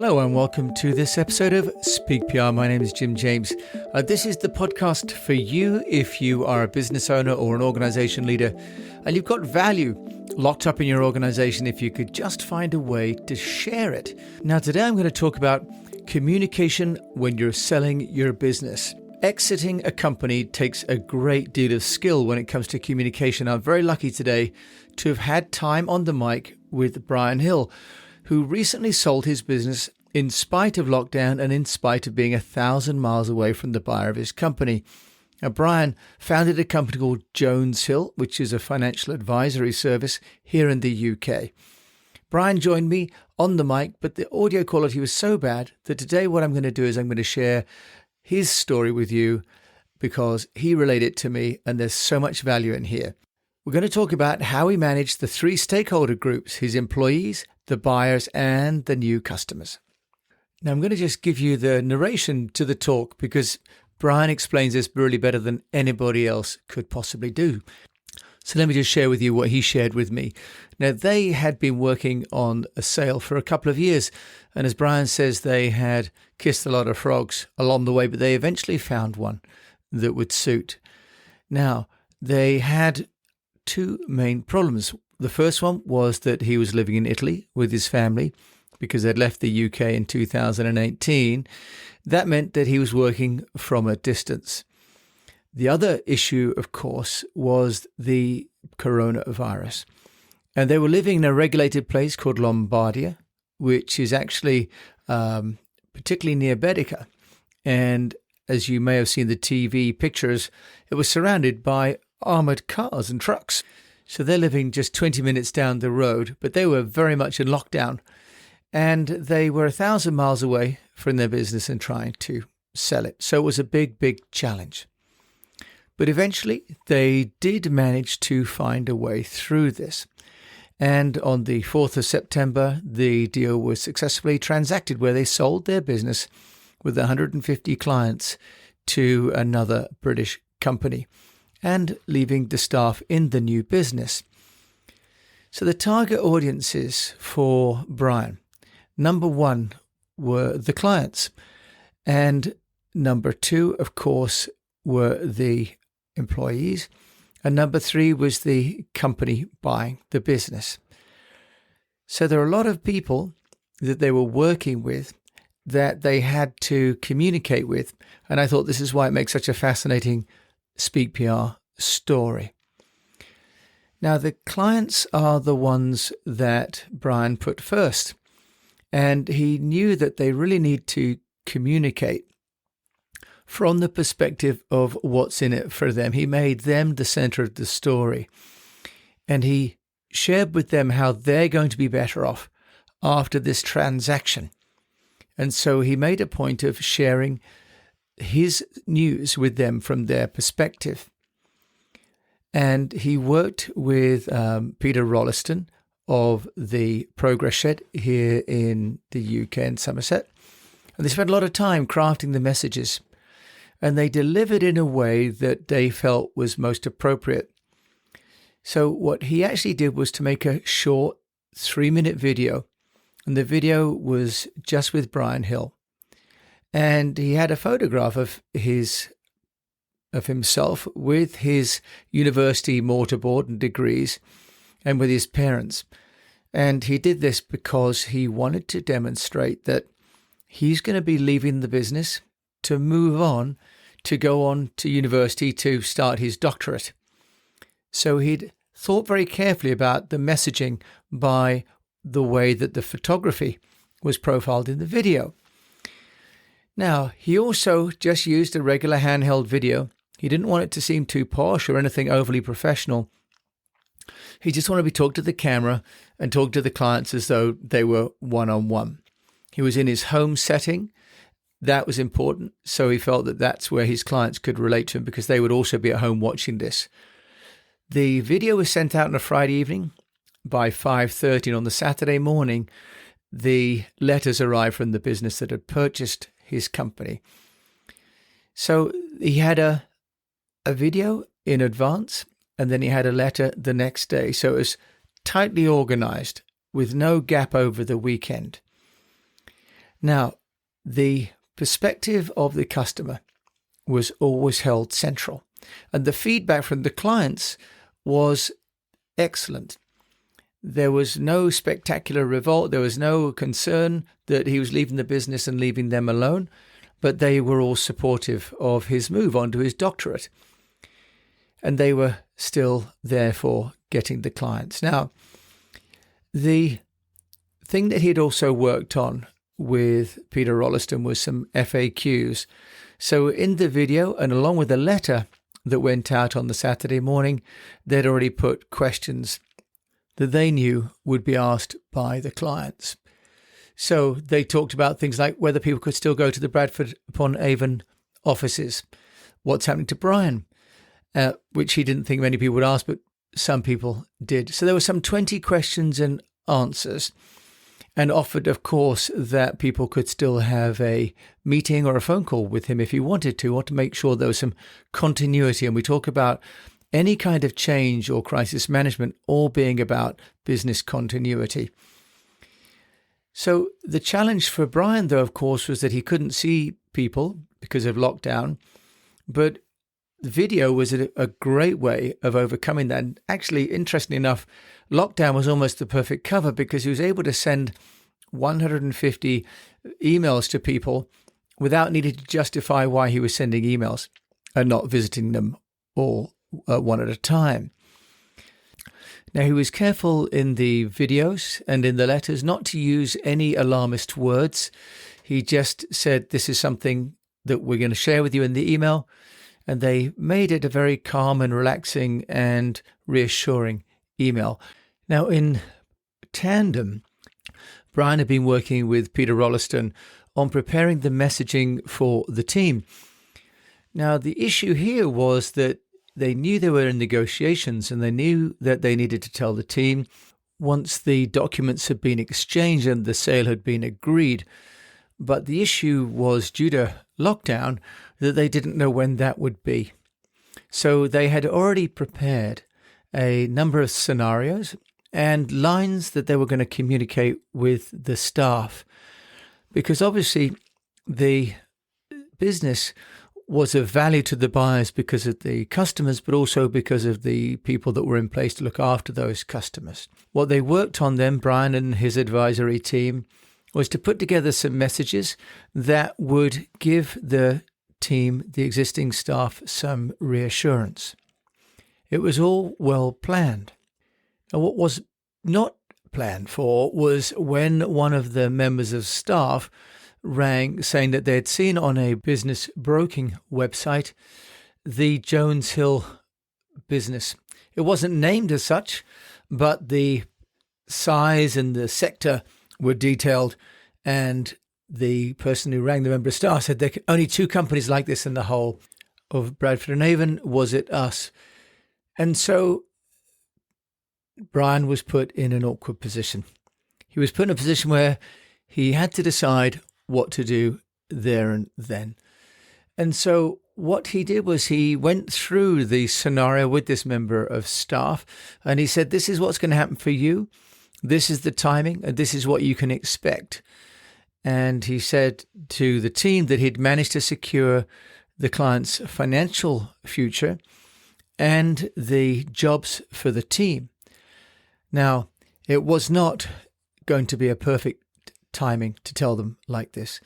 Hello and welcome to this episode of Speak PR. My name is Jim James. This is the podcast for you if you are a business owner or an organization leader and you've got value locked up in your organization if you could just find a way to share it. Now today I'm going to talk about communication when you're selling your business. Exiting a company takes a great deal of skill when it comes to communication. I'm very lucky today to have had time on the mic with Brian Hill, who recently sold his business in spite of lockdown and in spite of being 1,000 miles away from the buyer of his company. Now, Brian founded a company called Jones Hill, which is a financial advisory service here in the UK. Brian joined me on the mic, but the audio quality was so bad that today what I'm going to do is I'm going to share his story with you because he related it to me and there's so much value in here. We're going to talk about how he managed the three stakeholder groups, his employees, the buyers, and the new customers. Now, I'm going to just give you the narration to the talk because Brian explains this really better than anybody else could possibly do. So let me just share with you what he shared with me. Now, they had been working on a sale for a couple of years, and as Brian says, they had kissed a lot of frogs along the way, but they eventually found one that would suit. Now, they had two main problems. The first one was that he was living in Italy with his family because they'd left the UK in 2018. That meant that he was working from a distance. The other issue, of course, was the coronavirus. And they were living in a regulated place called Lombardia, which is actually particularly near Bedica. And as you may have seen the TV pictures, it was surrounded by armored cars and trucks. So they're living just 20 minutes down the road, but they were very much in lockdown. And they were 1,000 miles away from their business and trying to sell it. So it was a big, big challenge. But eventually they did manage to find a way through this. And on the 4th of September, the deal was successfully transacted where they sold their business with 150 clients to another British company and leaving the staff in the new business. So the target audiences for Brian, number one, were the clients. And number two, of course, were the employees. And number three was the company buying the business. So there are a lot of people that they were working with that they had to communicate with. And I thought this is why it makes such a fascinating Speak PR story. Now, the clients are the ones that Brian put first. And he knew that they really need to communicate from the perspective of what's in it for them. He made them the center of the story. And he shared with them how they're going to be better off after this transaction. And so he made a point of sharing his news with them from their perspective. And he worked with Peter Rolleston of the Progress Shed here in the UK in Somerset. And they spent a lot of time crafting the messages. And they delivered in a way that they felt was most appropriate. So what he actually did was to make a short 3-minute video. And the video was just with Brian Hill. And he had a photograph of himself with his university mortarboard and degrees and with his parents. And he did this because he wanted to demonstrate that he's going to be leaving the business to move on, to go on to university to start his doctorate. So he'd thought very carefully about the messaging by the way that the photography was profiled in the video. Now, he also just used a regular handheld video. He didn't want it to seem too posh or anything overly professional. He just wanted to be talk to the camera and talk to the clients as though they were one-on-one. He was in his home setting. That was important. So he felt that that's where his clients could relate to him because they would also be at home watching this. The video was sent out on a Friday evening. By 5:30 and on the Saturday morning, the letters arrived from the business that had purchased his company. So he had a video in advance, and then he had a letter the next day. So it was tightly organized with no gap over the weekend. Now, the perspective of the customer was always held central, and the feedback from the clients was excellent. There was no spectacular revolt. There was no concern that he was leaving the business and leaving them alone, but they were all supportive of his move on to his doctorate. And they were still therefore getting the clients. Now, the thing that he'd also worked on with Peter Rolleston was some FAQs. So in the video, and along with the letter that went out on the Saturday morning, they'd already put questions that they knew would be asked by the clients. So they talked about things like whether people could still go to the Bradford upon Avon offices, what's happening to Brian, which he didn't think many people would ask, but some people did. So there were some 20 questions and answers, and offered, of course, that people could still have a meeting or a phone call with him if he wanted to, or to make sure there was some continuity. And we talk about any kind of change or crisis management all being about business continuity. So the challenge for Brian, though, of course, was that he couldn't see people because of lockdown, but the video was a great way of overcoming that. And actually, interestingly enough, lockdown was almost the perfect cover because he was able to send 150 emails to people without needing to justify why he was sending emails and not visiting them all one at a time. Now, he was careful in the videos and in the letters not to use any alarmist words. He just said, this is something that we're going to share with you in the email. And they made it a very calm and relaxing and reassuring email. Now, in tandem, Brian had been working with Peter Rolleston on preparing the messaging for the team. Now, the issue here was that they knew they were in negotiations, and they knew that they needed to tell the team once the documents had been exchanged and the sale had been agreed. But the issue was, due to lockdown, that they didn't know when that would be. So they had already prepared a number of scenarios and lines that they were going to communicate with the staff, because obviously the business was of value to the buyers because of the customers, but also because of the people that were in place to look after those customers. What they worked on then, Brian and his advisory team, was to put together some messages that would give the team, the existing staff, some reassurance. It was all well planned. Now, what was not planned for was when one of the members of staff rang saying that they had seen on a business broking website the Jones Hill business. It wasn't named as such, but the size and the sector were detailed, and the person who rang, the member of staff, said there are only two companies like this in the whole of Bradford and Avon. Was it us? And so Brian was put in an awkward position. He was put in a position where he had to decide what to do there and then. And so what he did was he went through the scenario with this member of staff, and he said, this is what's going to happen for you. This is the timing, and this is what you can expect. And he said to the team that he'd managed to secure the client's financial future and the jobs for the team. Now, it was not going to be a perfect timing to tell them like this,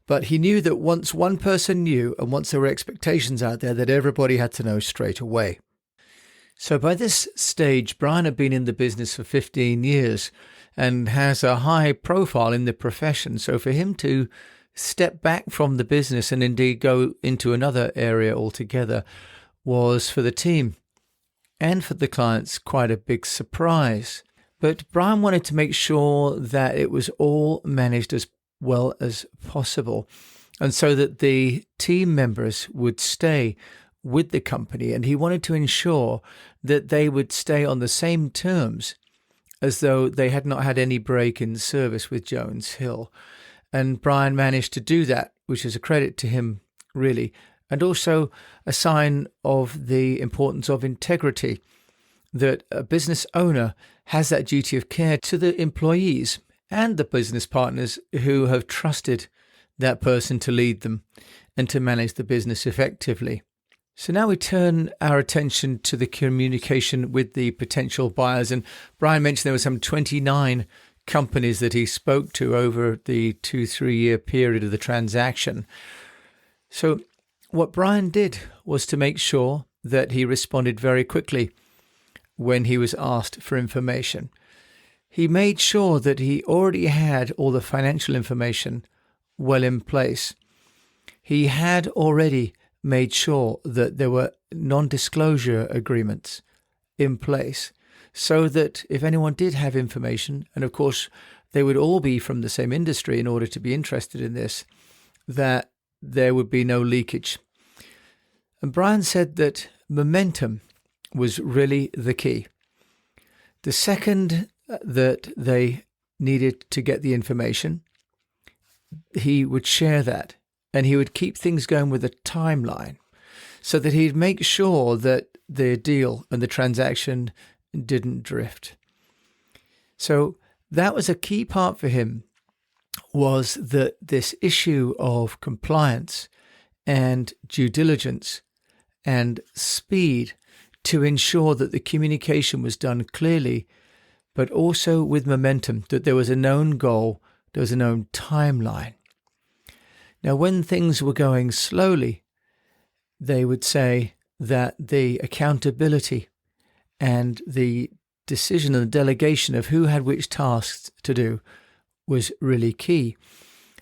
but he knew that once one person knew, and once there were expectations out there, that everybody had to know straight away. So by this stage, Brian had been in the business for 15 years and has a high profile in the profession. So for him to step back from the business and indeed go into another area altogether was, for the team and for the clients, quite a big surprise. But Brian wanted to make sure that it was all managed as well as possible, and so that the team members would stay with the company, and he wanted to ensure that they would stay on the same terms as though they had not had any break in service with Jones Hill. And Brian managed to do that, which is a credit to him, really, and also a sign of the importance of integrity, that a business owner has that duty of care to the employees and the business partners who have trusted that person to lead them and to manage the business effectively. So now we turn our attention to the communication with the potential buyers. And Brian mentioned there were some 29 companies that he spoke to over the 2-3 year period of the transaction. So what Brian did was to make sure that he responded very quickly when he was asked for information. He made sure that he already had all the financial information well in place. He had already made sure that there were non-disclosure agreements in place so that if anyone did have information, and of course they would all be from the same industry in order to be interested in this, that there would be no leakage. And Brian said that momentum was really the key. The second that they needed to get the information, he would share that, and he would keep things going with a timeline so that he'd make sure that the deal and the transaction didn't drift. So that was a key part for him, was that this issue of compliance and due diligence and speed to ensure that the communication was done clearly, but also with momentum, that there was a known goal, there was a known timeline. Now, when things were going slowly, they would say that the accountability and the decision and the delegation of who had which tasks to do was really key.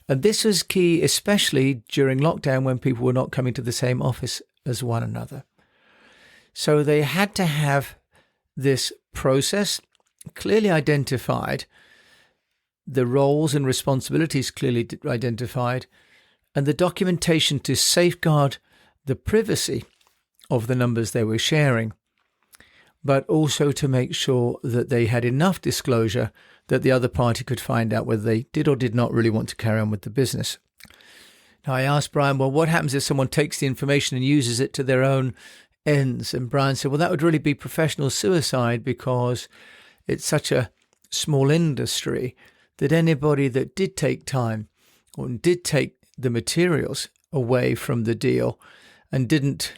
And this was key, especially during lockdown when people were not coming to the same office as one another. So they had to have this process clearly identified, the roles and responsibilities clearly identified, and the documentation to safeguard the privacy of the numbers they were sharing, but also to make sure that they had enough disclosure that the other party could find out whether they did or did not really want to carry on with the business. Now, I asked Brian, well, what happens if someone takes the information and uses it to their own ends? And Brian said, well, that would really be professional suicide, because it's such a small industry that anybody that did take time or did take the materials away from the deal and didn't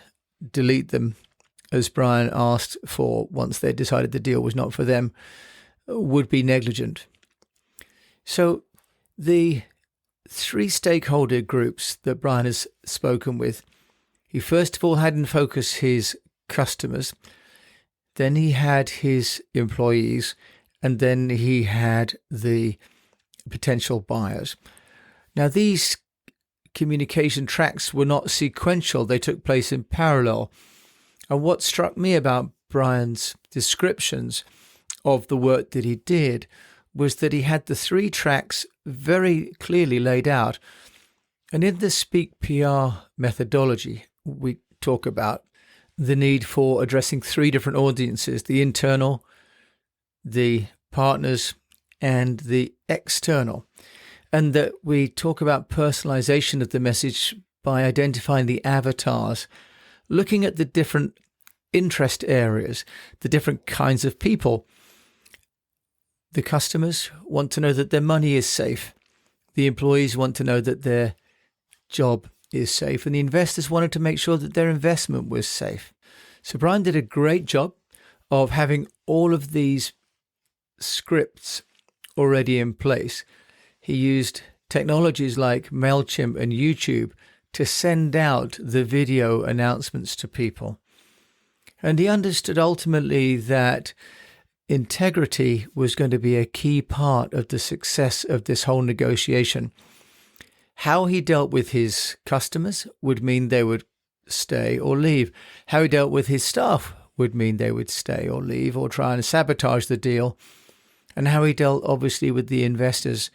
delete them, as Brian asked for once they decided the deal was not for them, would be negligent. So the 3 stakeholder groups that Brian has spoken with, he first of all had in focus his customers, then he had his employees, and then he had the potential buyers. Now, these communication tracks were not sequential, they took place in parallel. And what struck me about Brian's descriptions of the work that he did was that he had the 3 tracks very clearly laid out. And in the Speak PR methodology, we talk about the need for addressing 3 different audiences: the internal, the partners, and the external. And that we talk about personalization of the message by identifying the avatars, looking at the different interest areas, the different kinds of people. The customers want to know that their money is safe. The employees want to know that their job is safe. And the investors wanted to make sure that their investment was safe. So Brian did a great job of having all of these scripts already in place. He used technologies like MailChimp and YouTube to send out the video announcements to people. And he understood ultimately that integrity was going to be a key part of the success of this whole negotiation. How he dealt with his customers would mean they would stay or leave. How he dealt with his staff would mean they would stay or leave or try and sabotage the deal. And how he dealt, obviously, with the investors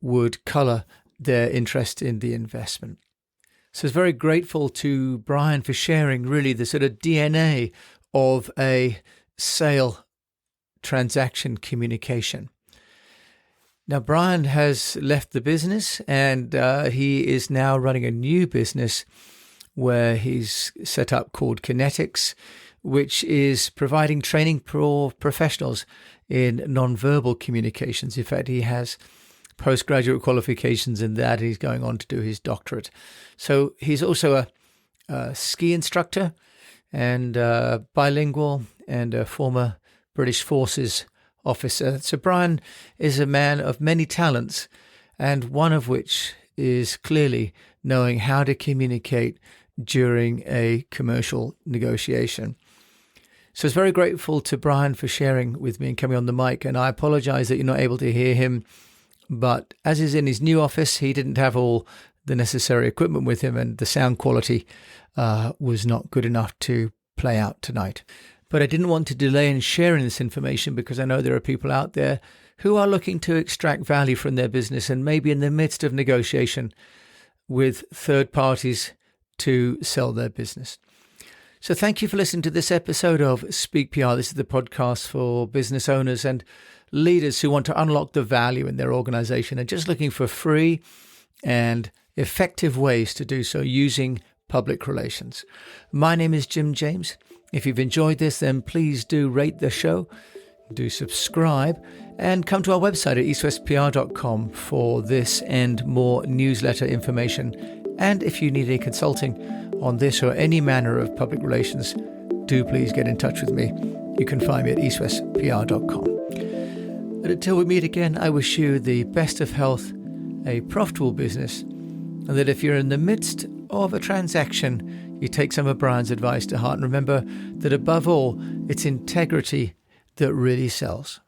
would colour their interest in the investment. So I was very grateful to Brian for sharing really the sort of DNA of a sale transaction communication. Now, Brian has left the business and he is now running a new business where he's set up called Kinetics, which is providing training for professionals in nonverbal communications. In fact, he has postgraduate qualifications in that. He's going on to do his doctorate. So he's also a ski instructor and bilingual and a former British Forces officer. So Brian is a man of many talents, and one of which is clearly knowing how to communicate during a commercial negotiation. So I was very grateful to Brian for sharing with me and coming on the mic, and I apologize that you're not able to hear him, but as he's in his new office, he didn't have all the necessary equipment with him, and the sound quality was not good enough to play out tonight. But I didn't want to delay in sharing this information because I know there are people out there who are looking to extract value from their business and maybe in the midst of negotiation with third parties to sell their business. So thank you for listening to this episode of Speak PR. This is the podcast for business owners and leaders who want to unlock the value in their organization and just looking for free and effective ways to do so using public relations. My name is Jim James. If you've enjoyed this, then please do rate the show, do subscribe, and come to our website at eastwestpr.com for this and more newsletter information. And if you need any consulting on this or any manner of public relations, do please get in touch with me. You can find me at eastwestpr.com. But until we meet again, I wish you the best of health, a profitable business, and that if you're in the midst of a transaction, you take some of Brian's advice to heart and remember that above all, it's integrity that really sells.